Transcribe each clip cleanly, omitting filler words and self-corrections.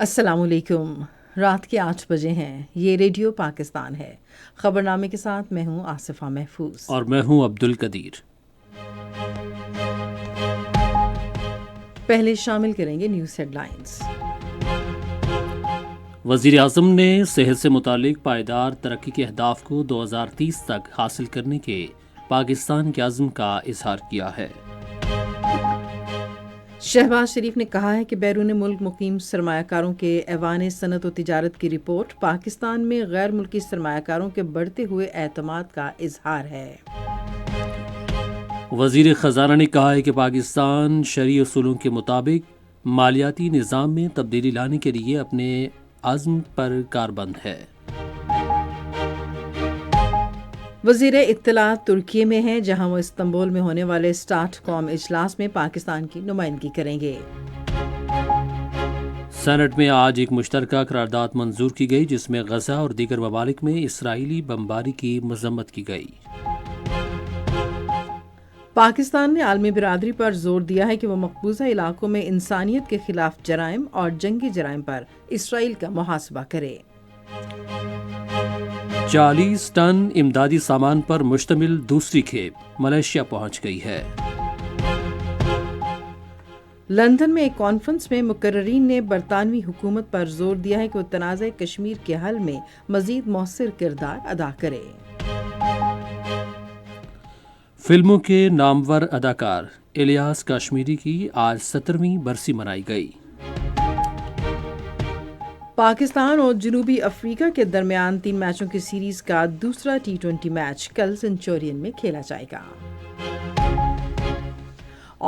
السلام علیکم۔ رات کے 8 بجے ہیں۔ یہ ریڈیو پاکستان ہے۔ خبرنامے کے ساتھ میں ہوں آصفہ محفوظ اور میں ہوں عبد القدیر۔ پہلے شامل کریں گے نیوز ہیڈ لائنز۔ وزیر اعظم نے صحت سے متعلق پائیدار ترقی کے اہداف کو 2030 تک حاصل کرنے کے پاکستان کے عزم کا اظہار کیا ہے۔ شہباز شریف نے کہا ہے کہ بیرون ملک مقیم سرمایہ کاروں کے ایوان صنعت و تجارت کی رپورٹ پاکستان میں غیر ملکی سرمایہ کاروں کے بڑھتے ہوئے اعتماد کا اظہار ہے۔ وزیر خزانہ نے کہا ہے کہ پاکستان شرعی اصولوں کے مطابق مالیاتی نظام میں تبدیلی لانے کے لیے اپنے عزم پر کاربند ہے۔ وزیر اطلاعات ترکی میں ہیں، جہاں وہ استنبول میں ہونے والے سٹارٹ کام اجلاس میں پاکستان کی نمائندگی کریں گے۔ سینٹ میں آج ایک مشترکہ قرارداد منظور کی گئی، جس میں غزہ اور دیگر ممالک میں اسرائیلی بمباری کی مذمت کی گئی۔ پاکستان نے عالمی برادری پر زور دیا ہے کہ وہ مقبوضہ علاقوں میں انسانیت کے خلاف جرائم اور جنگی جرائم پر اسرائیل کا محاسبہ کرے۔ 40 ٹن امدادی سامان پر مشتمل دوسری کھیپ ملیشیا پہنچ گئی ہے۔ لندن میں ایک کانفرنس میں مقررین نے برطانوی حکومت پر زور دیا ہے کہ وہ تنازع کشمیر کے حل میں مزید مؤثر کردار ادا کرے۔ فلموں کے نامور اداکار الیاس کشمیری کی آج 17ویں برسی منائی گئی۔ پاکستان اور جنوبی افریقہ کے درمیان 3 میچوں کی سیریز کا دوسرا T20 میچ کل سنچورین میں کھیلا جائے گا۔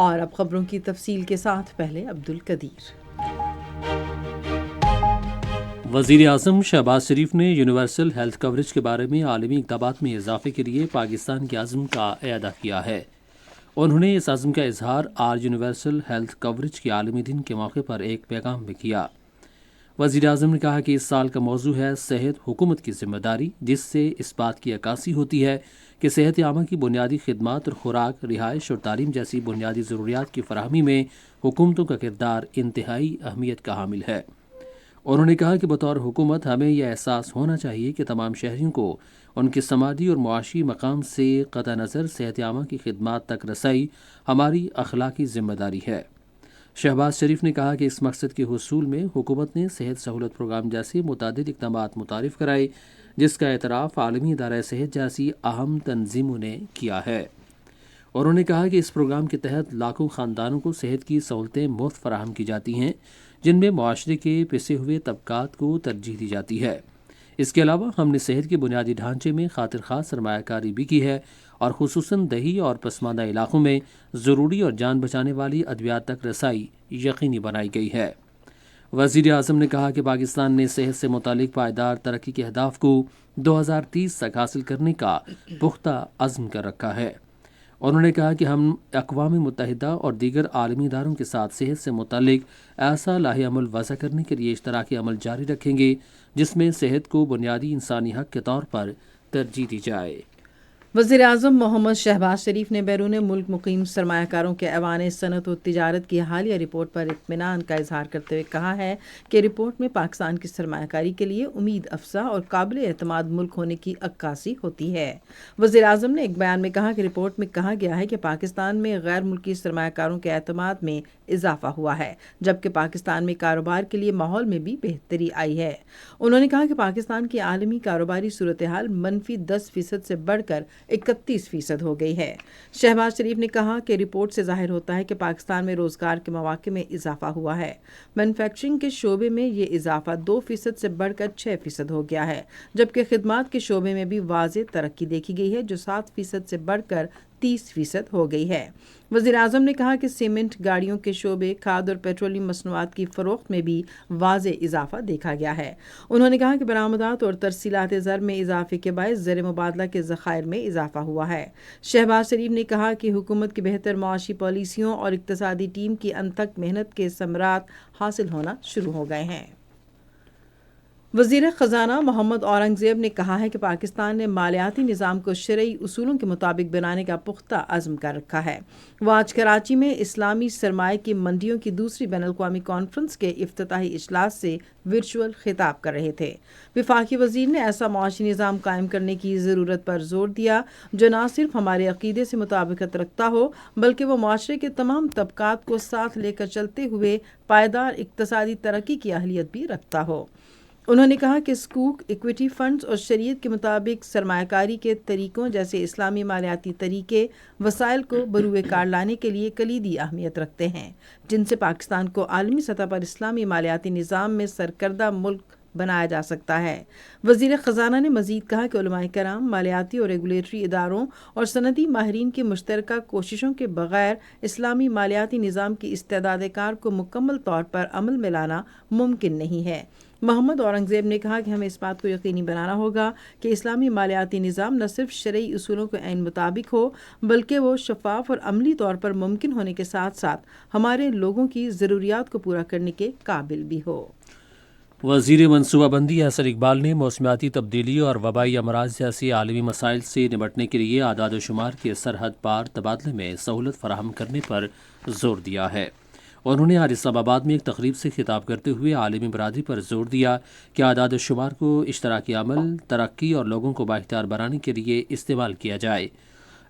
اور اب خبروں کی تفصیل کے ساتھ پہلے عبد القدیر۔ وزیر اعظم شہباز شریف نے یونیورسل ہیلتھ کوریج کے بارے میں عالمی اقدامات میں اضافے کے لیے پاکستان کے عزم کا اعادہ کیا ہے۔ انہوں نے اس عزم کا اظہار آج یونیورسل ہیلتھ کوریج کے عالمی دن کے موقع پر ایک پیغام میں کیا۔ وزیر اعظم نے کہا کہ اس سال کا موضوع ہے صحت حکومت کی ذمہ داری، جس سے اس بات کی عکاسی ہوتی ہے کہ صحت عامہ کی بنیادی خدمات اور خوراک، رہائش اور تعلیم جیسی بنیادی ضروریات کی فراہمی میں حکومتوں کا کردار انتہائی اہمیت کا حامل ہے۔ انہوں نے کہا کہ بطور حکومت ہمیں یہ احساس ہونا چاہیے کہ تمام شہریوں کو ان کے سماجی اور معاشی مقام سے قطع نظر صحت عامہ کی خدمات تک رسائی ہماری اخلاقی ذمہ داری ہے۔ شہباز شریف نے کہا کہ اس مقصد کے حصول میں حکومت نے صحت سہولت پروگرام جیسے متعدد اقدامات متعارف کرائے، جس کا اعتراف عالمی ادارہ صحت جیسی اہم تنظیموں نے کیا ہے۔ انہوں نے کہا کہ اس پروگرام کے تحت لاکھوں خاندانوں کو صحت کی سہولتیں مفت فراہم کی جاتی ہیں، جن میں معاشرے کے پسے ہوئے طبقات کو ترجیح دی جاتی ہے۔ اس کے علاوہ ہم نے صحت کے بنیادی ڈھانچے میں خاطر خواہ سرمایہ کاری بھی کی ہے، اور خصوصاً دیہی اور پسماندہ علاقوں میں ضروری اور جان بچانے والی ادویات تک رسائی یقینی بنائی گئی ہے۔ وزیر اعظم نے کہا کہ پاکستان نے صحت سے متعلق پائیدار ترقی کے اہداف کو 2030 تک حاصل کرنے کا پختہ عزم کر رکھا ہے۔ انہوں نے کہا کہ ہم اقوام متحدہ اور دیگر عالمی اداروں کے ساتھ صحت سے متعلق ایسا لائحہ عمل وضع کرنے کے لیے اشتراکی عمل جاری رکھیں گے جس میں صحت کو بنیادی انسانی حق کے طور پر ترجیح دی جائے۔ وزیر اعظم محمد شہباز شریف نے بیرون ملک مقیم سرمایہ کاروں کے ایوان صنعت و تجارت کی حالیہ رپورٹ پر اطمینان کا اظہار کرتے ہوئے کہا ہے کہ رپورٹ میں پاکستان کی سرمایہ کاری کے لیے امید افزا اور قابل اعتماد ملک ہونے کی عکاسی ہوتی ہے۔ وزیر اعظم نے ایک بیان میں کہا کہ رپورٹ میں کہا گیا ہے کہ پاکستان میں غیر ملکی سرمایہ کاروں کے اعتماد میں اضافہ ہوا ہے، جبکہ پاکستان میں کاروبار کے لیے ماحول میں بھی بہتری آئی ہے۔ انہوں نے کہا کہ پاکستان کی عالمی کاروباری صورتحال -10% سے بڑھ کر 31% ہو گئی ہے۔ شہباز شریف نے کہا کہ رپورٹ سے ظاہر ہوتا ہے کہ پاکستان میں روزگار کے مواقع میں اضافہ ہوا ہے۔ مینوفیکچرنگ کے شعبے میں یہ اضافہ 2% سے بڑھ کر 6% ہو گیا ہے، جبکہ خدمات کے شعبے میں بھی واضح ترقی دیکھی گئی ہے، جو 7% سے بڑھ کر 30% ہو گئی ہے۔ وزیر اعظم نے کہا کہ سیمنٹ، گاڑیوں کے شعبے، کھاد اور پیٹرولیم مصنوعات کی فروخت میں بھی واضح اضافہ دیکھا گیا ہے۔ انہوں نے کہا کہ برآمدات اور ترسیلات زر میں اضافے کے باعث زر مبادلہ کے ذخائر میں اضافہ ہوا ہے۔ شہباز شریف نے کہا کہ حکومت کی بہتر معاشی پالیسیوں اور اقتصادی ٹیم کی انتھک محنت کے ثمرات حاصل ہونا شروع ہو گئے ہیں۔ وزیر خزانہ محمد اورنگزیب نے کہا ہے کہ پاکستان نے مالیاتی نظام کو شرعی اصولوں کے مطابق بنانے کا پختہ عزم کر رکھا ہے۔ وہ آج کراچی میں اسلامی سرمایہ کی منڈیوں کی دوسری بین الاقوامی کانفرنس کے افتتاحی اجلاس سے ورچوئل خطاب کر رہے تھے۔ وفاقی وزیر نے ایسا معاشی نظام قائم کرنے کی ضرورت پر زور دیا جو نہ صرف ہمارے عقیدے سے مطابقت رکھتا ہو بلکہ وہ معاشرے کے تمام طبقات کو ساتھ لے کر چلتے ہوئے پائیدار اقتصادی ترقی کی اہلیت بھی رکھتا ہو۔ انہوں نے کہا کہ سکوک، ایکویٹی فنڈز اور شریعت کے مطابق سرمایہ کاری کے طریقوں جیسے اسلامی مالیاتی طریقے وسائل کو بروئے کار لانے کے لیے کلیدی اہمیت رکھتے ہیں، جن سے پاکستان کو عالمی سطح پر اسلامی مالیاتی نظام میں سرکردہ ملک بنایا جا سکتا ہے۔ وزیر خزانہ نے مزید کہا کہ علماء کرام، مالیاتی اور ریگولیٹری اداروں اور صنعتی ماہرین کی مشترکہ کوششوں کے بغیر اسلامی مالیاتی نظام کی استعداد کار کو مکمل طور پر عمل میں لانا ممکن نہیں ہے۔ محمد اورنگزیب نے کہا کہ ہمیں اس بات کو یقینی بنانا ہوگا کہ اسلامی مالیاتی نظام نہ صرف شرعی اصولوں کے عین مطابق ہو بلکہ وہ شفاف اور عملی طور پر ممکن ہونے کے ساتھ ساتھ ہمارے لوگوں کی ضروریات کو پورا کرنے کے قابل بھی ہو۔ وزیر منصوبہ بندی احسن اقبال نے موسمیاتی تبدیلی اور وبائی امراض جیسی عالمی مسائل سے نمٹنے کے لیے اعداد و شمار کے سرحد پار تبادلے میں سہولت فراہم کرنے پر زور دیا ہے۔ انہوں نے آج اسلام آباد میں ایک تقریب سے خطاب کرتے ہوئے عالمی برادری پر زور دیا کہ اعداد و شمار کو اشتراکی عمل، ترقی اور لوگوں کو بااختیار بنانے کے لیے استعمال کیا جائے۔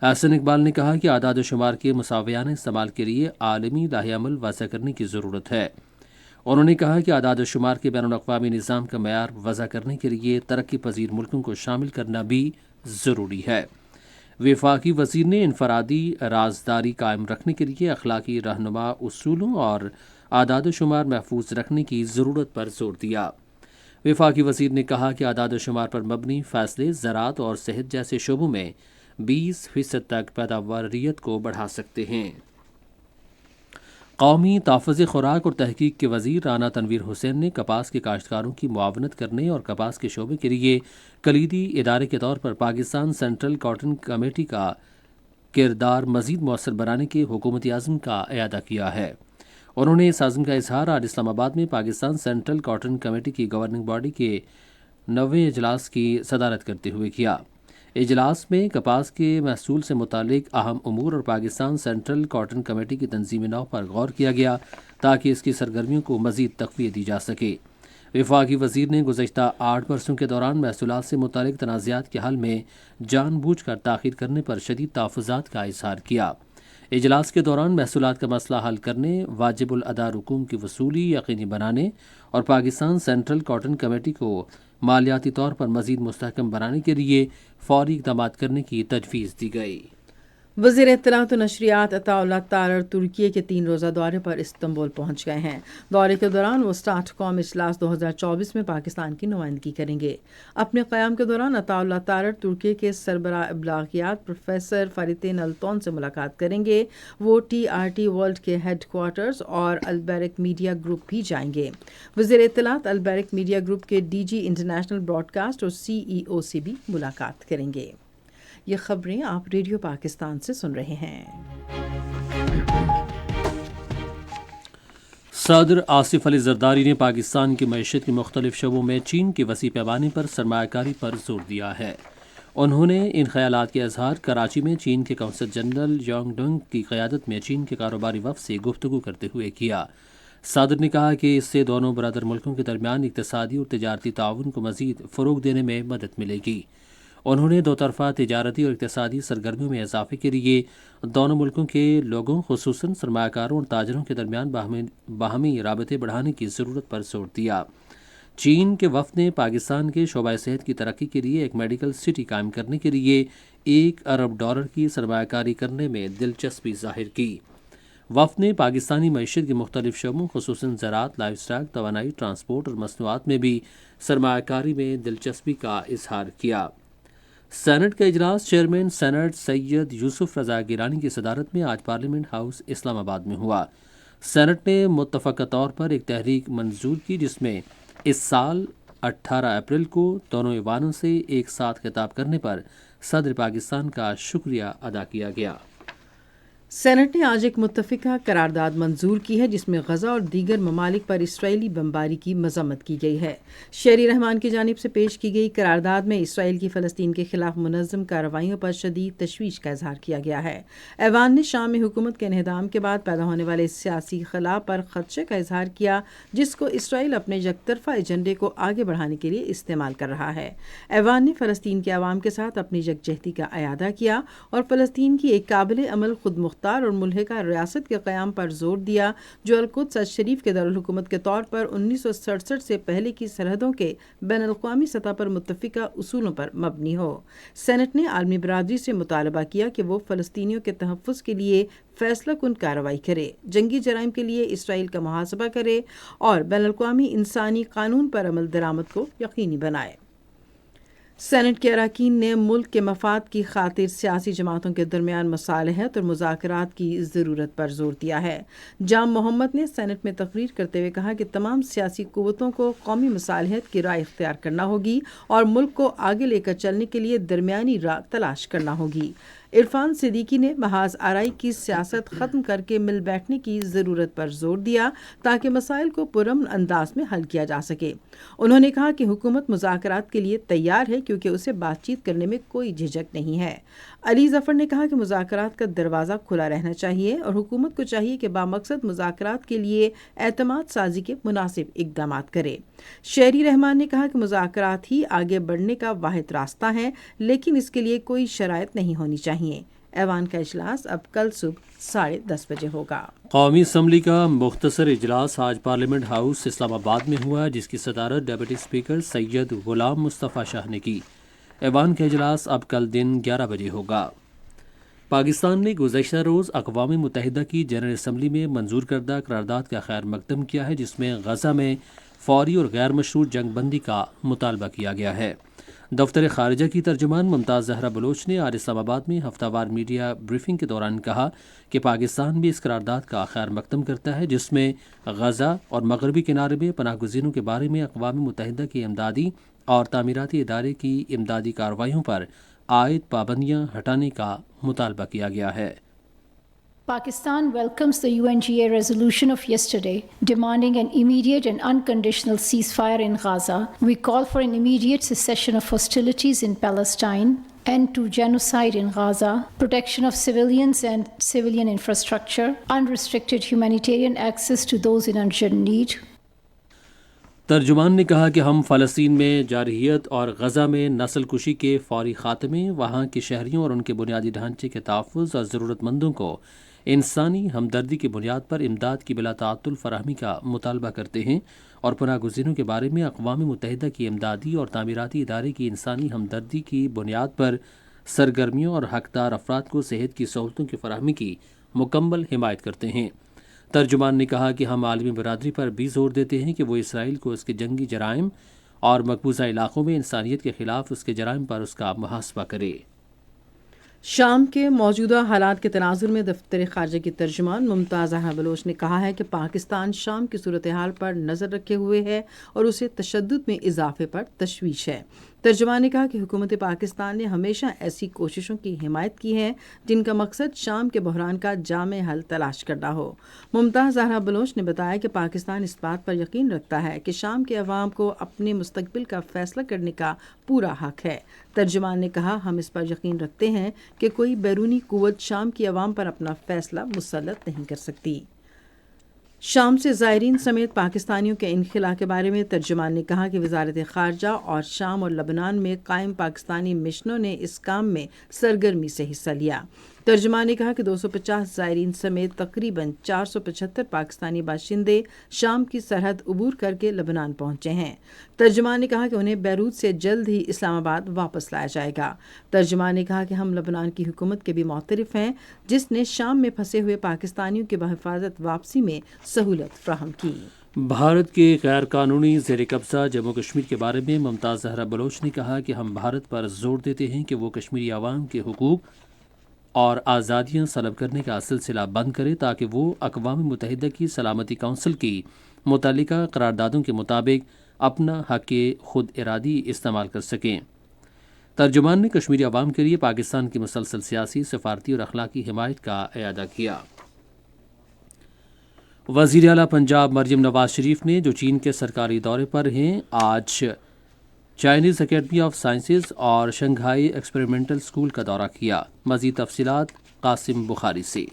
احسن اقبال نے کہا کہ اعداد و شمار کے مساویانہ استعمال کے لیے عالمی لائحہ عمل وضع کرنے کی ضرورت ہے۔ انہوں نے کہا کہ اعداد و شمار کے بین الاقوامی نظام کا معیار وضع کرنے کے لیے ترقی پذیر ملکوں کو شامل کرنا بھی ضروری ہے۔ وفاقی وزیر نے انفرادی رازداری قائم رکھنے کے لیے اخلاقی رہنما اصولوں اور اعداد و شمار محفوظ رکھنے کی ضرورت پر زور دیا۔ وفاقی وزیر نے کہا کہ اعداد و شمار پر مبنی فیصلے زراعت اور صحت جیسے شعبوں میں 20% تک پیداواریت کو بڑھا سکتے ہیں۔ قومی تحفظ خوراک اور تحقیق کے وزیر رانا تنویر حسین نے کپاس کے کاشتکاروں کی معاونت کرنے اور کپاس کے شعبے کے لیے کلیدی ادارے کے طور پر پاکستان سینٹرل کاٹن کمیٹی کا کردار مزید مؤثر بنانے کے حکومتی عزم کا اعادہ کیا ہے۔ انہوں نے اس عزم کا اظہار آج اسلام آباد میں پاکستان سینٹرل کاٹن کمیٹی کی گورننگ باڈی کے 9ویں اجلاس کی صدارت کرتے ہوئے کیا۔ اجلاس میں کپاس کے محصول سے متعلق اہم امور اور پاکستان سینٹرل کاٹن کمیٹی کی تنظیم نو پر غور کیا گیا تاکہ اس کی سرگرمیوں کو مزید تقویت دی جا سکے۔ وفاقی وزیر نے گزشتہ 8 برسوں کے دوران محصولات سے متعلق تنازعات کے حل میں جان بوجھ کر تاخیر کرنے پر شدید تحفظات کا اظہار کیا۔ اجلاس کے دوران محصولات کا مسئلہ حل کرنے، واجب الادا رقوم کی وصولی یقینی بنانے اور پاکستان سینٹرل کاٹن کمیٹی کو مالیاتی طور پر مزید مستحکم بنانے کے لیے فوری اقدامات کرنے کی تجویز دی گئی۔ وزیر اطلاعات و نشریات عطا اللہ تارڑ ترکی کے 3 روزہ دورے پر استنبول پہنچ گئے ہیں۔ دورے کے دوران وہ اسٹارٹ کام اجلاس 2024 میں پاکستان کی نمائندگی کریں گے۔ اپنے قیام کے دوران عطا اللہ تارڑ ترکی کے سربراہ ابلاغیات پروفیسر فریتین التون سے ملاقات کریں گے۔ وہ TRT ورلڈ کے ہیڈ کوارٹرز اور البیرک میڈیا گروپ بھی جائیں گے۔ وزیر اطلاعات البیرک میڈیا گروپ کے DG انٹرنیشنل براڈ کاسٹ اور CEO سے بھی ملاقات کریں گے۔ یہ خبریں آپ ریڈیو پاکستان سے سن رہے ہیں۔ صدر آصف علی زرداری نے پاکستان کی معیشت کے مختلف شعبوں میں چین کے وسیع پیمانے پر سرمایہ کاری پر زور دیا ہے۔ انہوں نے ان خیالات کا اظہار کراچی میں چین کے قونصل جنرل یانگ ڈنگ کی قیادت میں چین کے کاروباری وفد سے گفتگو کرتے ہوئے کیا۔ صدر نے کہا کہ اس سے دونوں برادر ملکوں کے درمیان اقتصادی اور تجارتی تعاون کو مزید فروغ دینے میں مدد ملے گی۔ انہوں نے دو طرفہ تجارتی اور اقتصادی سرگرمیوں میں اضافے کے لیے دونوں ملکوں کے لوگوں خصوصاً سرمایہ کاروں اور تاجروں کے درمیان باہمی رابطے بڑھانے کی ضرورت پر زور دیا۔ چین کے وفد نے پاکستان کے شعبہ صحت کی ترقی کے لیے ایک میڈیکل سٹی قائم کرنے کے لیے $1 ارب کی سرمایہ کاری کرنے میں دلچسپی ظاہر کی۔ وفد نے پاکستانی معیشت کے مختلف شعبوں خصوصاً زراعت، لائف اسٹاک، توانائی، ٹرانسپورٹ اور مصنوعات میں بھی سرمایہ کاری میں دلچسپی کا اظہار کیا۔ سینٹ کا اجلاس چیئرمین سینٹ سید یوسف رضا گیلانی کی صدارت میں آج پارلیمنٹ ہاؤس اسلام آباد میں ہوا۔ سینٹ نے متفقہ طور پر ایک تحریک منظور کی جس میں اس سال 18 اپریل کو دونوں ایوانوں سے ایک ساتھ خطاب کرنے پر صدر پاکستان کا شکریہ ادا کیا گیا۔ سینٹ نے آج ایک متفقہ قرارداد منظور کی ہے جس میں غزہ اور دیگر ممالک پر اسرائیلی بمباری کی مذمت کی گئی ہے۔ شہری رحمان کی جانب سے پیش کی گئی قرارداد میں اسرائیل کی فلسطین کے خلاف منظم کارروائیوں پر شدید تشویش کا اظہار کیا گیا ہے۔ ایوان نے شام میں حکومت کے انہدام کے بعد پیدا ہونے والے سیاسی خلا پر خدشے کا اظہار کیا جس کو اسرائیل اپنے یک طرفہ ایجنڈے کو آگے بڑھانے کے لیے استعمال کر رہا ہے۔ ایوان نے فلسطین کے عوام کے ساتھ اپنی یکجہتی کا اعادہ کیا اور فلسطین کی ایک قابل عمل خود مختار اور ملحقہ ریاست کے قیام پر زور دیا جو القدس شریف کے دارالحکومت کے طور پر 1967 سے پہلے کی سرحدوں کے بین الاقوامی سطح پر متفقہ اصولوں پر مبنی ہو۔ سینٹ نے عالمی برادری سے مطالبہ کیا کہ وہ فلسطینیوں کے تحفظ کے لیے فیصلہ کن کارروائی کرے، جنگی جرائم کے لیے اسرائیل کا محاسبہ کرے اور بین الاقوامی انسانی قانون پر عمل درآمد کو یقینی بنائے۔ سینٹ کے اراکین نے ملک کے مفاد کی خاطر سیاسی جماعتوں کے درمیان مصالحت اور مذاکرات کی ضرورت پر زور دیا ہے۔ جام محمد نے سینٹ میں تقریر کرتے ہوئے کہا کہ تمام سیاسی قوتوں کو قومی مصالحت کی راہ اختیار کرنا ہوگی اور ملک کو آگے لے کر چلنے کے لیے درمیانی راہ تلاش کرنا ہوگی۔ عرفان صدیقی نے محاذ آرائی کی سیاست ختم کر کے مل بیٹھنے کی ضرورت پر زور دیا تاکہ مسائل کو پرامن انداز میں حل کیا جا سکے۔ انہوں نے کہا کہ حکومت مذاکرات کے لیے تیار ہے کیونکہ اسے بات چیت کرنے میں کوئی جھجک نہیں ہے۔ علی ظفر نے کہا کہ مذاکرات کا دروازہ کھلا رہنا چاہیے اور حکومت کو چاہیے کہ بامقصد مذاکرات کے لیے اعتماد سازی کے مناسب اقدامات کرے۔ شہری رحمان نے کہا کہ مذاکرات ہی آگے بڑھنے کا واحد راستہ ہے لیکن اس کے لیے کوئی شرائط نہیں ہونی چاہیے۔ ایوان کا اجلاس اب کل صبح 10:30 بجے ہوگا۔ قومی اسمبلی کا مختصر اجلاس آج پارلیمنٹ ہاؤس اسلام آباد میں ہوا جس کی صدارت ڈپٹی اسپیکر سید غلام مصطفیٰ شاہ نے کی۔ ایوان کا اجلاس اب کل دن 11 بجے ہوگا۔ پاکستان نے گزشتہ روز اقوام متحدہ کی جنرل اسمبلی میں منظور کردہ قرارداد کا خیر مقدم کیا ہے جس میں غزہ میں فوری اور غیر مشروط جنگ بندی کا مطالبہ کیا گیا ہے۔ دفتر خارجہ کی ترجمان ممتاز زہرا بلوچ نے آج اسلام آباد میں ہفتہ وار میڈیا بریفنگ کے دوران کہا کہ پاکستان بھی اس قرارداد کا خیر مقدم کرتا ہے جس میں غزہ اور مغربی کنارے میں پناہ گزینوں کے بارے میں اقوام متحدہ کے امدادی اور تعمیراتی ادارے کی امدادی کارروائیوں پر عائد پابندیاں ہٹانے کا مطالبہ کیا گیا ہے۔ Pakistan welcomes the UNGA resolution of yesterday demanding an immediate and unconditional ceasefire in Gaza. We call for an immediate cessation of hostilities in Palestine, end to genocide in Gaza, protection of civilians and civilian infrastructure, unrestricted humanitarian access to those in urgent need. ترجمان نے کہا کہ ہم فلسطین میں جارحیت اور غزہ میں نسل کشی کے فوری خاتمے، وہاں کے شہریوں اور ان کے بنیادی ڈھانچے کے تحفظ اور ضرورت مندوں کو انسانی ہمدردی کی بنیاد پر امداد کی بلا تعطل فراہمی کا مطالبہ کرتے ہیں اور پناہ گزینوں کے بارے میں اقوام متحدہ کی امدادی اور تعمیراتی ادارے کی انسانی ہمدردی کی بنیاد پر سرگرمیوں اور حقدار افراد کو صحت کی سہولتوں کی فراہمی کی مکمل حمایت کرتے ہیں۔ ترجمان نے کہا کہ ہم عالمی برادری پر بھی زور دیتے ہیں کہ وہ اسرائیل کو اس کے جنگی جرائم اور مقبوضہ علاقوں میں انسانیت کے خلاف اس کے جرائم پر اس کا محاسبہ کرے۔ شام کے موجودہ حالات کے تناظر میں دفتر خارجہ کی ترجمان ممتاز زہرا بلوچ نے کہا ہے کہ پاکستان شام کی صورتحال پر نظر رکھے ہوئے ہے اور اسے تشدد میں اضافے پر تشویش ہے۔ ترجمان نے کہا کہ حکومت پاکستان نے ہمیشہ ایسی کوششوں کی حمایت کی ہے جن کا مقصد شام کے بحران کا جامع حل تلاش کرنا ہو۔ ممتاز زہرا بلوچ نے بتایا کہ پاکستان اس بات پر یقین رکھتا ہے کہ شام کے عوام کو اپنے مستقبل کا فیصلہ کرنے کا پورا حق ہے۔ ترجمان نے کہا ہم اس پر یقین رکھتے ہیں کہ کوئی بیرونی قوت شام کی عوام پر اپنا فیصلہ مسلط نہیں کر سکتی۔ شام سے زائرین سمیت پاکستانیوں کے انخلا کے بارے میں ترجمان نے کہا کہ وزارت خارجہ اور شام اور لبنان میں قائم پاکستانی مشنوں نے اس کام میں سرگرمی سے حصہ لیا۔ ترجمان نے کہا کہ 250 زائرین سمیت تقریباً 475 پاکستانی باشندے شام کی سرحد عبور کر کے لبنان پہنچے ہیں۔ ترجمان نے کہا کہ انہیں بیروت سے جلد ہی اسلام آباد واپس لایا جائے گا۔ ترجمان نے کہا کہ ہم لبنان کی حکومت کے بھی معترف ہیں جس نے شام میں پھنسے ہوئے پاکستانیوں کی بحفاظت واپسی میں سہولت فراہم کی۔ بھارت کے غیر قانونی زیر قبضہ جموں کشمیر کے بارے میں ممتاز زہرا بلوچ نے کہا کہ ہم بھارت پر زور دیتے ہیں کہ وہ کشمیری عوام کے حقوق اور آزادیاں سلب کرنے کا سلسلہ بند کرے تاکہ وہ اقوام متحدہ کی سلامتی کونسل کی متعلقہ قراردادوں کے مطابق اپنا حق خود ارادی استعمال کر سکیں۔ ترجمان نے کشمیری عوام کے لیے پاکستان کی مسلسل سیاسی، سفارتی اور اخلاقی حمایت کا اعادہ کیا۔ وزیر اعلیٰ پنجاب مریم نواز شریف نے جو چین کے سرکاری دورے پر ہیں، آج چائنیز اکیڈمی آف سائنسز اور شنگھائی ایکسپیریمنٹل اسکول کا دورہ کیا۔ مزید تفصیلات قاسم بخاری سے۔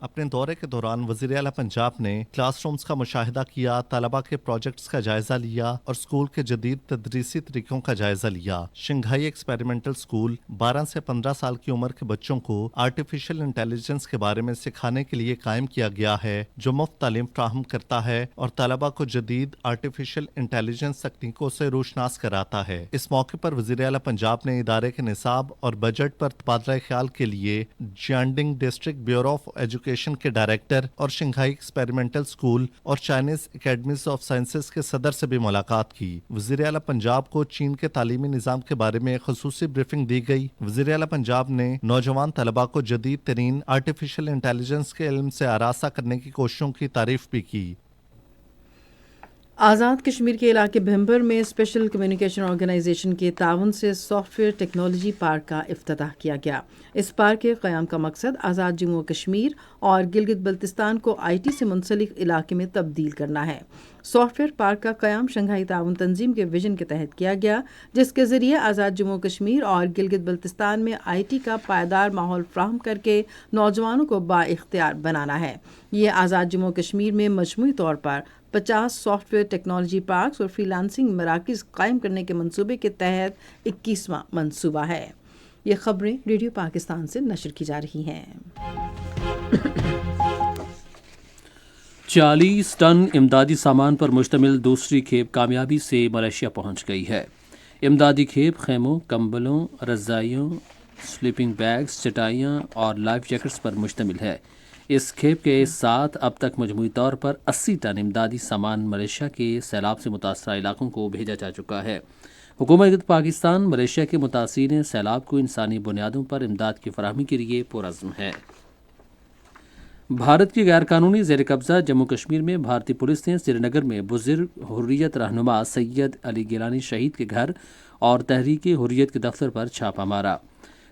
اپنے دورے کے دوران وزیر اعلیٰ پنجاب نے کلاس رومز کا مشاہدہ کیا، طلباء کے پروجیکٹس کا جائزہ لیا اور اسکول کے جدید تدریسی طریقوں کا جائزہ لیا۔ شنگھائی ایکسپیریمنٹل اسکول 12 سے 15 سال کی عمر کے بچوں کو آرٹیفیشل انٹیلیجنس کے بارے میں سکھانے کے لیے قائم کیا گیا ہے، جو مفت تعلیم فراہم کرتا ہے اور طلباء کو جدید آرٹیفیشل انٹیلیجنس تکنیکوں سے روشناس کراتا ہے۔ اس موقع پر وزیر اعلیٰ پنجاب نے ادارے کے نصاب اور بجٹ پر تبادلہ خیال کے لیے جیانڈنگ ڈسٹرکٹ بیورو آف ایجوکیشن کے ڈائریکٹر اور شنگھائی ایکسپیریمنٹل اسکول اور چائنیز اکیڈمیز آف سائنسز کے صدر سے بھی ملاقات کی۔ وزیر اعلیٰ پنجاب کو چین کے تعلیمی نظام کے بارے میں خصوصی بریفنگ دی گئی۔ وزیر اعلیٰ پنجاب نے نوجوان طلباء کو جدید ترین آرٹیفیشل انٹیلیجنس کے علم سے آراستہ کرنے کی کوششوں کی تعریف بھی کی۔ آزاد کشمیر کے علاقے بھمبر میں اسپیشل کمیونیکیشن آرگنائزیشن کے تعاون سے سافٹ ویئر ٹیکنالوجی پارک کا افتتاح کیا گیا۔ اس پارک کے قیام کا مقصد آزاد جموں و کشمیر اور گلگت بلتستان کو آئی ٹی سے منسلک علاقے میں تبدیل کرنا ہے۔ سافٹ ویئر پارک کا قیام شنگھائی تعاون تنظیم کے ویژن کے تحت کیا گیا، جس کے ذریعے آزاد جموں و کشمیر اور گلگت بلتستان میں آئی ٹی کا پائیدار ماحول فراہم کر کے نوجوانوں کو با اختیار بنانا ہے۔ یہ آزاد جموں و کشمیر میں مجموعی طور پر 50 سافٹ ویئر ٹیکنالوجی پارکس اور فری لانسنگ مراکز قائم کرنے کے منصوبے کے تحت 21واں منصوبہ ہے۔ یہ خبریں ریڈیو پاکستان سے نشر کی جا رہی ہیں۔ 40 ٹن امدادی سامان پر مشتمل دوسری کھیپ کامیابی سے ملیشیا پہنچ گئی ہے۔ امدادی کھیپ خیموں، کمبلوں، رضائیوں، سلیپنگ بیگز، چٹائیاں اور لائف جیکٹس پر مشتمل ہے۔ اس کھیپ کے ساتھ اب تک مجموعی طور پر 80 ٹن امدادی سامان ملیشیا کے سیلاب سے متاثرہ علاقوں کو بھیجا جا چکا ہے۔ حکومت پاکستان ملیشیا کے متاثرین سیلاب کو انسانی بنیادوں پر امداد کی فراہمی کے لیے پرعزم ہے۔ بھارت کی غیر قانونی زیر قبضہ جموں کشمیر میں بھارتی پولیس نے سری نگر میں بزرگ حریت رہنما سید علی گیلانی شہید کے گھر اور تحریک حریت کے دفتر پر چھاپہ مارا۔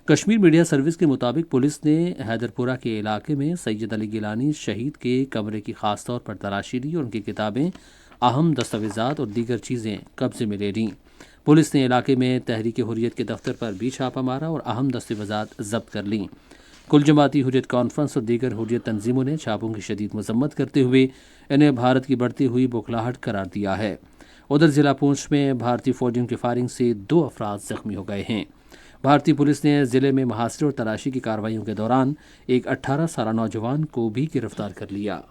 کشمیر میڈیا سروس کے مطابق پولیس نے حیدر پورہ کے علاقے میں سید علی گیلانی شہید کے کمرے کی خاص طور پر تلاشی لی اور ان کی کتابیں، اہم دستاویزات اور دیگر چیزیں قبضے میں لے لیں۔ پولیس نے علاقے میں تحریک حریت کے دفتر پر بھی چھاپہ مارا اور اہم دستاویزات ضبط کر لیں۔ کل جماعتی حریت کانفرنس اور دیگر حریت تنظیموں نے چھاپوں کی شدید مذمت کرتے ہوئے انہیں بھارت کی بڑھتی ہوئی بوکھلاہٹ قرار دیا ہے۔ ادھر ضلع پونچھ میں بھارتی فوجیوں کی فائرنگ سے 2 افراد زخمی ہو گئے ہیں۔ بھارتی پولیس نے ضلع میں محاصرے اور تلاشی کی کارروائیوں کے دوران ایک 18 سالہ نوجوان کو بھی گرفتار کر لیا۔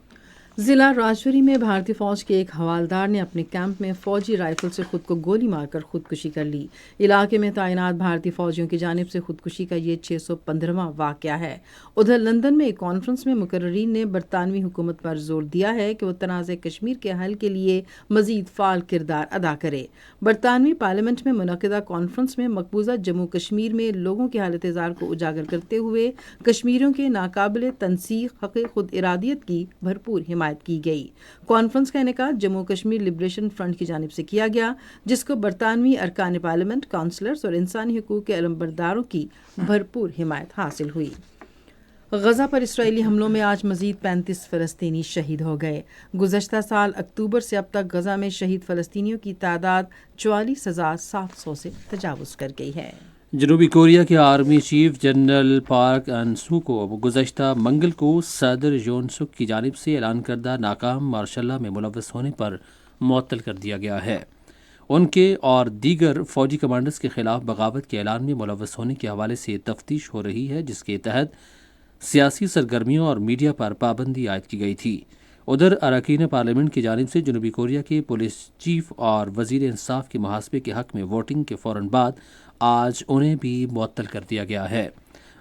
ضلع راجوری میں بھارتی فوج کے ایک حوالدار نے اپنے کیمپ میں فوجی رائفل سے خود کو گولی مار کر خودکشی کر لی۔ علاقے میں تعینات بھارتی فوجیوں کی جانب سے خودکشی کا یہ 615واں واقعہ ہے۔ ادھر لندن میں ایک کانفرنس میں مقررین نے برطانوی حکومت پر زور دیا ہے کہ وہ تنازع کشمیر کے حل کے لیے مزید فعال کردار ادا کرے۔ برطانوی پارلیمنٹ میں منعقدہ کانفرنس میں مقبوضہ جموں کشمیر میں لوگوں کی حالت زار کو اجاگر کرتے ہوئے کشمیریوں کے ناقابل تنسیق حق خود ارادیت کی بھرپور حمایت کی گئی۔ کانفرنس کا انعقاد جموں کشمیر لبریشن فرنٹ کی جانب سے کیا گیا، جس کو برطانوی ارکان پارلیمنٹ، کونسلرز اور انسانی حقوق کے علمبرداروں کی بھرپور حمایت حاصل ہوئی۔ غزہ پر اسرائیلی حملوں میں آج مزید 35 فلسطینی شہید ہو گئے۔ گزشتہ سال اکتوبر سے اب تک غزہ میں شہید فلسطینیوں کی تعداد 44,700 سے تجاوز کر گئی ہے۔ جنوبی کوریا کے آرمی چیف جنرل پارک ان سو کو گزشتہ منگل کو صدر یون سک کی جانب سے اعلان کردہ ناکام مارشل لا میں ملوث ہونے پر معطل کر دیا گیا ہے۔ ان کے اور دیگر فوجی کمانڈرز کے خلاف بغاوت کے اعلان میں ملوث ہونے کے حوالے سے تفتیش ہو رہی ہے، جس کے تحت سیاسی سرگرمیوں اور میڈیا پر پابندی عائد کی گئی تھی۔ ادھر اراکین پارلیمنٹ کی جانب سے جنوبی کوریا کے پولیس چیف اور وزیر انصاف کے محاسبے کے حق میں ووٹنگ کے فوراً بعد آج انہیں بھی معطل کر دیا گیا ہے۔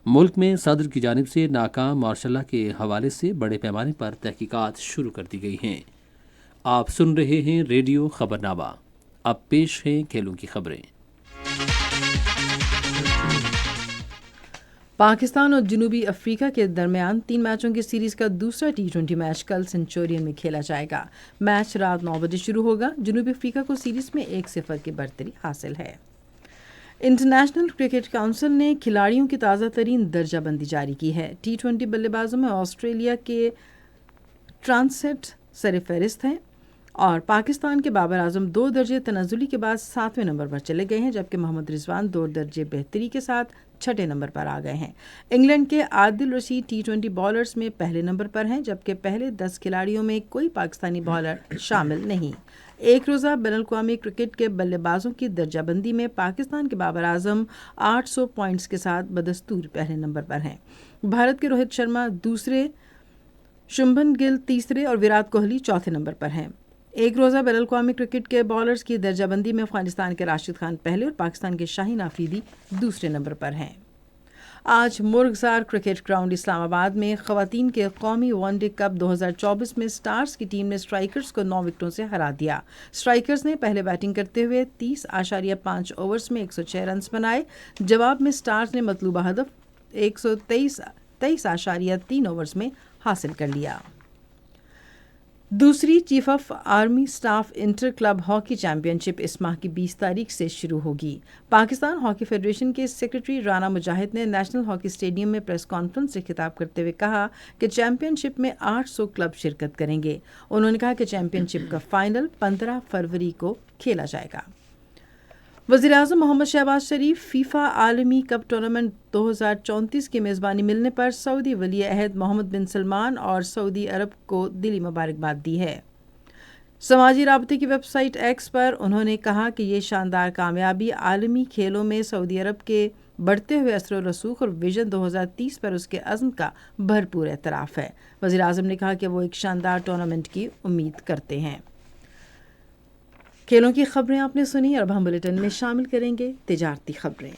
ملک میں صدر کی جانب سے ناکام مارشل لا کے حوالے سے بڑے پیمانے پر تحقیقات شروع کر دی گئی ہیں۔ آپ سن رہے ہیں ریڈیو خبرنامہ۔ اب پیش ہیں کھیلوں کی خبریں۔ پاکستان اور جنوبی افریقہ کے درمیان 3 میچوں کی سیریز کا دوسرا T20 میچ کل سنچورین میں کھیلا جائے گا۔ میچ رات 9 بجے شروع ہوگا۔ جنوبی افریقہ کو سیریز میں 1-0 کی برتری حاصل ہے۔ انٹرنیشنل کرکٹ کونسل نے کھلاڑیوں کی تازہ ترین درجہ بندی جاری کی ہے۔ T20 بلے بازوں میں آسٹریلیا کے ٹرانسٹ سر فہرست ہیں اور پاکستان کے بابر اعظم 2 درجے تنزلی کے بعد 7ویں نمبر پر چلے گئے ہیں، جبکہ محمد رضوان 2 درجے بہتری کے ساتھ 6 نمبر پر آ گئے ہیں۔ انگلینڈ کے عادل رشید T20 بالرز میں پہلے نمبر پر ہیں، جبکہ پہلے 10 کھلاڑیوں میں کوئی پاکستانی بالر شامل نہیں۔ ایک روزہ بین الاقوامی کرکٹ کے بلے بازوں کی درجہ بندی میں پاکستان کے بابر اعظم 800 پوائنٹس کے ساتھ بدستور پہلے نمبر پر ہیں۔ بھارت کے روہت شرما دوسرے، شبھمن گل تیسرے اور وراٹ کوہلی چوتھے نمبر پر ہیں۔ ایک روزہ بین الاقوامی کرکٹ کے بالرز کی درجہ بندی میں افغانستان کے راشد خان پہلے اور پاکستان کے شاہین آفریدی دوسرے نمبر پر ہیں۔ آج مرغزار کرکٹ گراؤنڈ اسلام آباد میں خواتین کے قومی ون ڈے کپ 2024 میں سٹارز کی ٹیم نے سٹرائکرز کو 9 وکٹوں سے ہرا دیا۔ سٹرائکرز نے پہلے بیٹنگ کرتے ہوئے 30.5 اوورز میں 106 رنز بنائے۔ جواب میں سٹارز نے مطلوبہ ہدف 123.3 اوورز میں حاصل کر لیا۔ دوسری chief of army staff inter club hockey championship اس ماہ کی 20 تاریخ سے شروع ہوگی۔ پاکستان ہاکی فیڈریشن کے سیکرٹری رانا مجاہد نے نیشنل ہاکی اسٹیڈیم میں پریس کانفرنس سے خطاب کرتے ہوئے کہا کہ چیمپئن شپ میں 800 کلب شرکت کریں گے۔ انہوں نے کہا کہ چیمپئن شپ کا فائنل 15 فروری کو کھیلا جائے گا۔ وزیر اعظم محمد شہباز شریف فیفا عالمی کپ ٹورنامنٹ 2034 کی میزبانی ملنے پر سعودی ولی عہد محمد بن سلمان اور سعودی عرب کو دلی مبارکباد دی ہے۔ سماجی رابطے کی ویب سائٹ ایکس پر انہوں نے کہا کہ یہ شاندار کامیابی عالمی کھیلوں میں سعودی عرب کے بڑھتے ہوئے اثر و رسوخ اور ویژن 2030 پر اس کے عزم کا بھرپور اعتراف ہے۔ وزیر اعظم نے کہا کہ وہ ایک شاندار ٹورنامنٹ کی امید کرتے ہیں۔ کھیلوں کی خبریں آپ نے سنی اور اب ہم بلیٹن میں شامل کریں گے تجارتی خبریں۔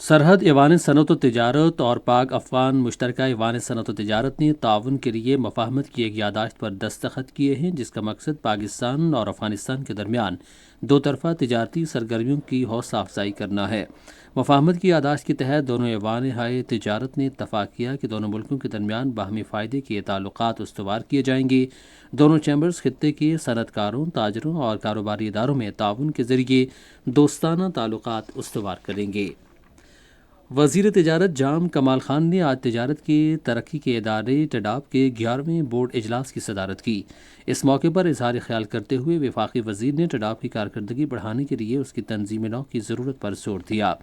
سرحد ایوان صنعت و تجارت اور پاک افغان مشترکہ ایوان صنعت و تجارت نے تعاون کے لیے مفاہمت کی ایک یادداشت پر دستخط کیے ہیں، جس کا مقصد پاکستان اور افغانستان کے درمیان دو طرفہ تجارتی سرگرمیوں کی حوصلہ افزائی کرنا ہے۔ مفاہمت کی یادداشت کے تحت دونوں ایوان ہائے تجارت نے اتفاق کیا کہ دونوں ملکوں کے درمیان باہمی فائدے کے تعلقات استوار کیے جائیں گے۔ دونوں چیمبرز خطے کے صنعت کاروں، تاجروں اور کاروباری اداروں میں تعاون کے ذریعے دوستانہ تعلقات استوار کریں گے۔ وزیر تجارت جام کمال خان نے آج تجارت کی ترقی کے ادارے ٹڈاپ کے 11ویں بورڈ اجلاس کی صدارت کی۔ اس موقع پر اظہار خیال کرتے ہوئے وفاقی وزیر نے ٹڈاپ کی کارکردگی بڑھانے کے لیے اس کی تنظیم نو کی ضرورت پر زور دیا۔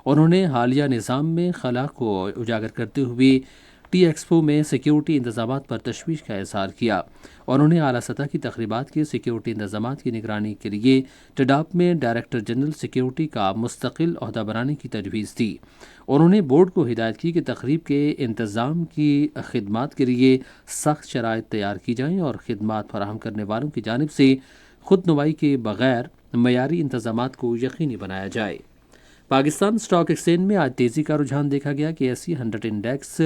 انہوں نے حالیہ نظام میں خلا کو اجاگر کرتے ہوئے ٹی ایکسپو میں سیکیورٹی انتظامات پر تشویش کا اظہار کیا۔ انہوں نے اعلیٰ سطح کی تقریبات کے سیکیورٹی انتظامات کی نگرانی کے لیے ٹڈاپ میں ڈائریکٹر جنرل سیکیورٹی کا مستقل عہدہ بنانے کی تجویز دی۔ انہوں نے بورڈ کو ہدایت کی کہ تقریب کے انتظام کی خدمات کے لیے سخت شرائط تیار کی جائیں اور خدمات فراہم کرنے والوں کی جانب سے خود نمائی کے بغیر معیاری انتظامات کو یقینی بنایا جائے۔ پاکستان سٹاک ایکسچینج میں آج تیزی کا رجحان دیکھا گیا کہ ایس سی 100 انڈیکس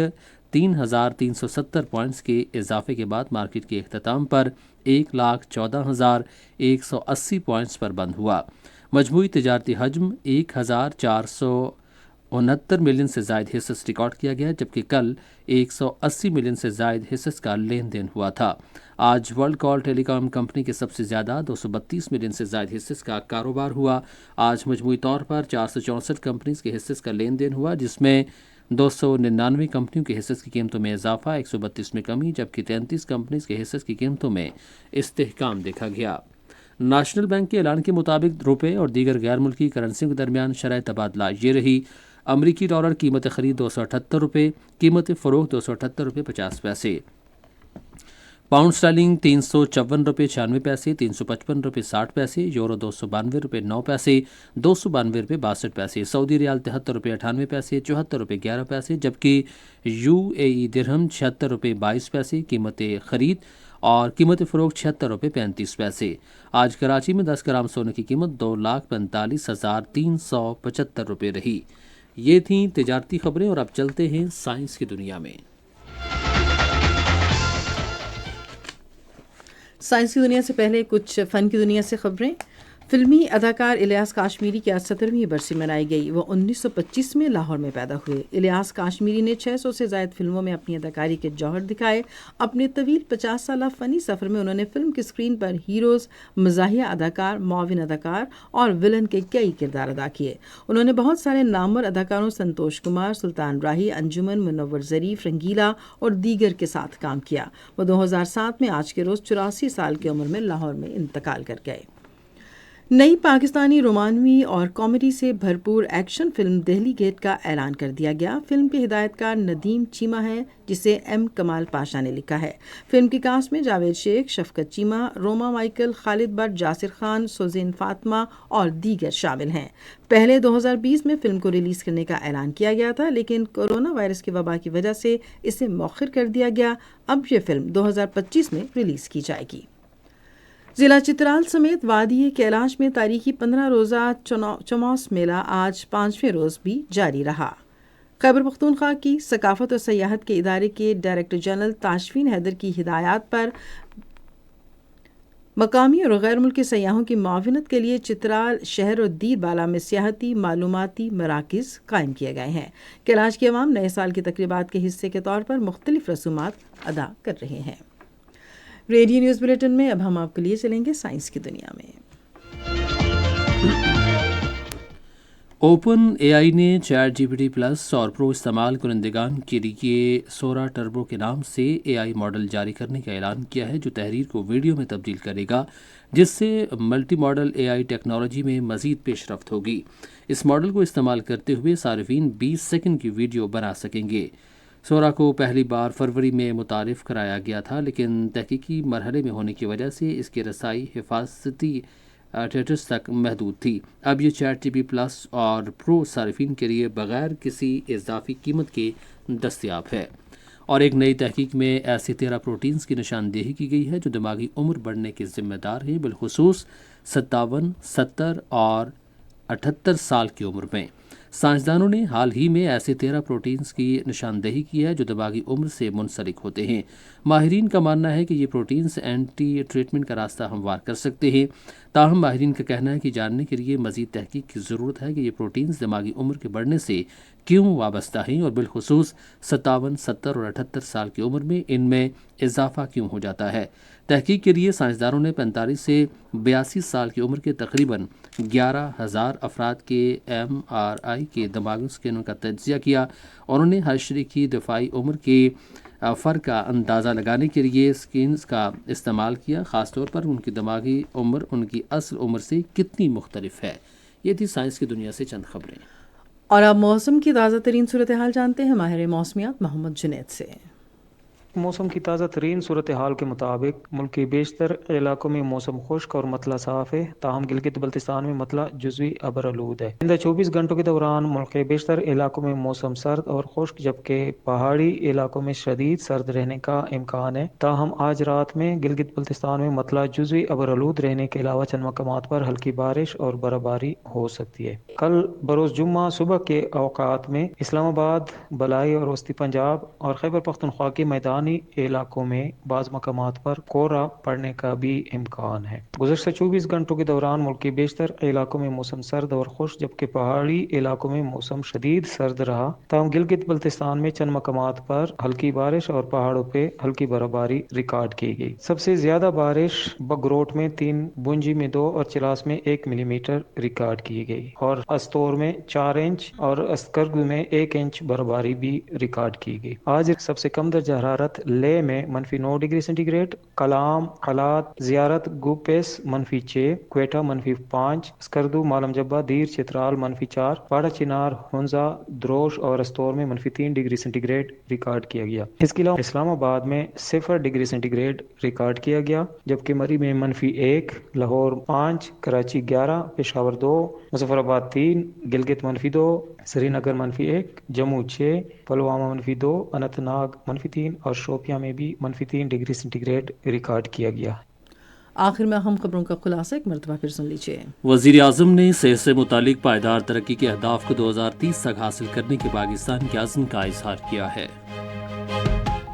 3,370 پوائنٹس کے اضافے کے بعد مارکیٹ کے اختتام پر 1,14,180 پوائنٹس پر بند ہوا۔ مجموعی تجارتی حجم 1,469 ملین سے زائد حصص ریکارڈ کیا گیا، جبکہ کل 180 ملین سے زائد حصص کا لین دین ہوا تھا۔ آج ورلڈ کال ٹیلی کام کمپنی کے سب سے زیادہ 232 ملین سے زائد حصص کا کاروبار ہوا۔ آج مجموعی طور پر 464 کمپنیز کے حصص کا لین دین ہوا، جس میں 299 کمپنیوں کے حصص کی قیمتوں میں اضافہ، 132 میں کمی، جبکہ 33 کمپنیز کے حصص کی قیمتوں میں استحکام دیکھا گیا۔ نیشنل بینک کے اعلان کے مطابق روپے اور دیگر غیر ملکی کرنسیوں کے درمیان شرح تبادلہ یہ رہی: امریکی ڈالر قیمت خرید 278 روپے، قیمت فروخت 278 روپے 50 پیسے، پاؤنڈ اسٹرلنگ 354 روپے 96 پیسے، 355 روپے 60 پیسے، یورو 292 روپے 9 پیسے، 292 روپے 62 پیسے، سعودی ریال 73 روپے 98 پیسے، 74 روپے 11 پیسے، جبکہ UAE درہم 76 روپے 22 پیسے قیمت خرید اور قیمت فروخت 76 روپے 35 پیسے۔ آج کراچی میں 10 گرام سونے کی قیمت 2,45,375 روپے رہی۔ یہ تھیں تجارتی خبریں اور اب چلتے ہیں سائنس کی دنیا میں۔ سائنس کی دنیا سے پہلے کچھ فن کی دنیا سے خبریں۔ فلمی اداکار الیاس کاشمیری کی آج 17ویں برسی منائی گئی. وہ 1925 میں لاہور میں پیدا ہوئے. الیاس کاشمیری نے 600 سے زائد فلموں میں اپنی اداکاری کے جوہر دکھائے. اپنے طویل 50 سالہ فنی سفر میں انہوں نے فلم کی اسکرین پر ہیروز، مزاحیہ اداکار، معاون اداکار اور ولن کے کئی کردار ادا کیے. انہوں نے بہت سارے نامور اداکاروں سنتوش کمار، سلطان راہی، انجمن، منور ظریف، رنگیلا اور دیگر کے ساتھ کام کیا. وہ 2007 میں آج کے روز 84 سال کی عمر میں لاہور میں انتقال کر گئے. نئی پاکستانی رومانوی اور کامیڈی سے بھرپور ایکشن فلم دہلی گیٹ کا اعلان کر دیا گیا. فلم کے ہدایت کار ندیم چیمہ ہے جسے ایم کمال پاشا نے لکھا ہے. فلم کی کاسٹ میں جاوید شیخ، شفقت چیمہ، روما مائیکل، خالد بٹ، جاسر خان، سوزین فاطمہ اور دیگر شامل ہیں. پہلے 2020 میں فلم کو ریلیز کرنے کا اعلان کیا گیا تھا لیکن کورونا وائرس کی وبا کی وجہ سے اسے مؤخر کر دیا گیا. اب یہ فلم 2025 میں ریلیز کی جائے گی. ضلع چترال سمیت وادی کیلاش میں تاریخی 15 روزہ چموس میلہ آج 5ویں روز بھی جاری رہا. خیبر پختونخوا کی ثقافت اور سیاحت کے ادارے کے ڈائریکٹر جنرل تاشفین حیدر کی ہدایات پر مقامی اور غیر ملکی سیاحوں کی معاونت کے لیے چترال شہر اور دیر بالا میں سیاحتی معلوماتی مراکز قائم کیے گئے ہیں. کیلاش کے عوام نئے سال کی تقریبات کے حصے کے طور پر مختلف رسومات ادا کر رہے ہیں. ریڈیو نیوز بلیٹن میں اب ہم آپ کے لیے چلیں گے سائنس کی دنیا میں. اوپن اے آئی نے chat G P T plus اور پرو استعمال کنندگان کے لیے سورا ٹربو کے نام سے اے آئی ماڈل جاری کرنے کا اعلان کیا ہے جو تحریر کو ویڈیو میں تبدیل کرے گا، جس سے ملٹی ماڈل اے آئی ٹیکنالوجی میں مزید پیش رفت ہوگی. اس ماڈل کو استعمال کرتے ہوئے صارفین 20 سیکنڈ کی ویڈیو بنا سکیں گے. سورا کو پہلی بار فروری میں متعارف کرایا گیا تھا لیکن تحقیقی مرحلے میں ہونے کی وجہ سے اس کی رسائی حفاظتی ٹیٹس تک محدود تھی. اب یہ چیٹ جی پی پلس اور پرو صارفین کے لیے بغیر کسی اضافی قیمت کے دستیاب ہے. اور ایک نئی تحقیق میں ایسے 13 پروٹینز کی نشاندہی کی گئی ہے جو دماغی عمر بڑھنے کے ذمہ دار ہیں، بالخصوص 57، 70 اور 78 سال کی عمر میں. سائنسدانوں نے حال ہی میں ایسے 13 پروٹینز کی نشاندہی کی ہے جو دماغی عمر سے منسلک ہوتے ہیں. ماہرین کا ماننا ہے کہ یہ پروٹینز اینٹی ٹریٹمنٹ کا راستہ ہموار کر سکتے ہیں. تاہم ماہرین کا کہنا ہے کہ جاننے کے لیے مزید تحقیق کی ضرورت ہے کہ یہ پروٹینز دماغی عمر کے بڑھنے سے کیوں وابستہ ہیں اور بالخصوص 57، 70 اور 78 سال کی عمر میں ان میں اضافہ کیوں ہو جاتا ہے. تحقیق کے لیے سائنسدانوں نے 45 سے 82 سال کی عمر کے تقریباً 11,000 افراد کے ایم آر آئی کے دماغی اسکینوں کا تجزیہ کیا اور انہوں نے ہر شریک کی دفاعی عمر کے فرق کا اندازہ لگانے کے لیے اسکینز کا استعمال کیا، خاص طور پر ان کی دماغی عمر ان کی اصل عمر سے کتنی مختلف ہے. یہ تھی سائنس کی دنیا سے چند خبریں. اور اب موسم کی تازہ ترین صورتحال جانتے ہیں ماہر موسمیات محمد جنید سے. موسم کی تازہ ترین صورتحال کے مطابق ملک کے بیشتر علاقوں میں موسم خشک اور مطلع صاف ہے، تاہم گلگت بلتستان میں مطلع جزوی ابرآلود ہے. آئندہ 24 گھنٹوں کے دوران ملک کے بیشتر علاقوں میں موسم سرد اور خشک جبکہ پہاڑی علاقوں میں شدید سرد رہنے کا امکان ہے. تاہم آج رات میں گلگت بلتستان میں مطلع جزوی ابرآلود رہنے کے علاوہ چند مقامات پر ہلکی بارش اور برفباری ہو سکتی ہے. کل بروز جمعہ صبح کے اوقات میں اسلام آباد، بلائی اور وسطی پنجاب اور خیبر پختونخوا کے میدانی علاقوں میں بعض مقامات پر کورا پڑنے کا بھی امکان ہے. گزشتہ 24 گھنٹوں کے دوران ملک کے بیشتر علاقوں میں موسم سرد اور خشک جبکہ پہاڑی علاقوں میں موسم شدید سرد رہا. تاہم گلگت بلتستان میں چند مقامات پر ہلکی بارش اور پہاڑوں پہ ہلکی برفباری ریکارڈ کی گئی. سب سے زیادہ بارش بگروٹ میں 3، بونجی میں 2 اور چلاس میں 1 ملی میٹر ریکارڈ کی گئی اور استور میں 4 انچ اور اسکرگو میں 1 انچ برفباری بھی ریکارڈ کی گئی. آج سب سے کم درجہ حرارت لے میں -9 ڈگری سینٹی گریڈ، کلام، حالات، زیارت، گوپیس -6، کوئٹہ -5، اسکردو، مالم جبہ، دیر، چترال -4، پاڑا چنار، ہنزا، دروش اور استور میں -3 ڈگری سینٹی گریڈ ریکارڈ کیا گیا. اس کے علاوہ اسلام آباد میں 0 ڈگری سینٹی گریڈ ریکارڈ کیا گیا جبکہ مری میں -1، لاہور 5، کراچی 11، پشاور 2، مظفر آباد 3، گلگت -2، سری نگر -1، جموں 6، پلوامہ -2، اننت ناگ -3 اور شوپیاں میں بھی -3 ڈگری سینٹی گریڈ ریکارڈ کیا گیا. آخر میں اہم خبروں کا خلاصہ ایک مرتبہ پھر سن لیجیے. وزیر اعظم نے صحت سے متعلق پائیدار ترقی کے اہداف کو 2030 تک حاصل کرنے کے پاکستان کے عزم کا اظہار کیا ہے.